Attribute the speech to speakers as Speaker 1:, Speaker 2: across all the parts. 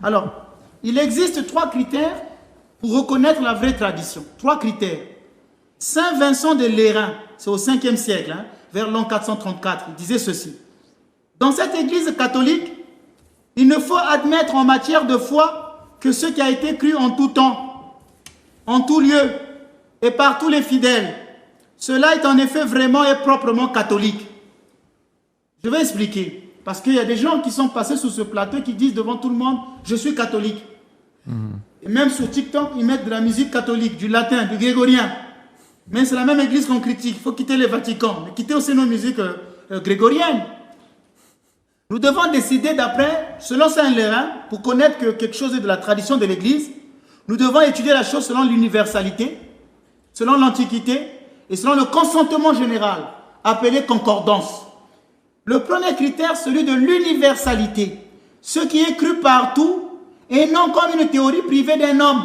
Speaker 1: Alors, il existe 3 critères pour reconnaître la vraie tradition. 3 critères. Saint Vincent de Lérins, c'est au 5e siècle, vers l'an 434, il disait ceci. Dans cette église catholique, il ne faut admettre en matière de foi que ce qui a été cru en tout temps, en tout lieu et par tous les fidèles. Cela est en effet vraiment et proprement catholique. Je vais expliquer, parce qu'il y a des gens qui sont passés sur ce plateau qui disent devant tout le monde, je suis catholique. Et même sur TikTok, ils mettent de la musique catholique, du latin, du grégorien. Mais c'est la même église qu'on critique. Il faut quitter le Vatican, mais quitter aussi nos musiques grégoriennes. Nous devons décider d'après, selon Saint Lérin, pour connaître que quelque chose est de la tradition de l'église, nous devons étudier la chose selon l'universalité, selon l'antiquité et selon le consentement général, appelé concordance. Le premier critère, celui de l'universalité, ce qui est cru partout et non comme une théorie privée d'un homme.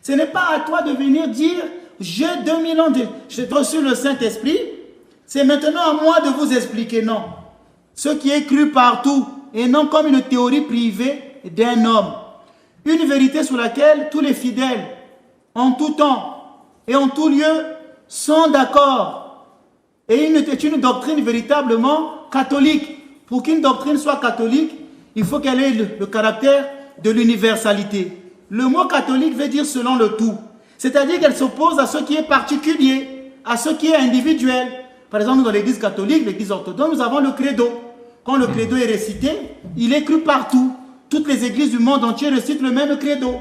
Speaker 1: Ce n'est pas à toi de venir dire j'ai 2000 ans, j'ai reçu le Saint-Esprit, c'est maintenant à moi de vous expliquer. Non. Ce qui est cru partout et non comme une théorie privée d'un homme. Une vérité sur laquelle tous les fidèles, en tout temps et en tout lieu, sont d'accord. Et est une doctrine véritablement catholique. Pour qu'une doctrine soit catholique, il faut qu'elle ait le caractère de l'universalité. Le mot catholique veut dire selon le tout. C'est-à-dire qu'elle s'oppose à ce qui est particulier, à ce qui est individuel. Par exemple, dans l'église catholique, l'église orthodoxe, nous avons le credo. Quand le credo est récité, il est cru partout. Toutes les églises du monde entier récitent le même credo.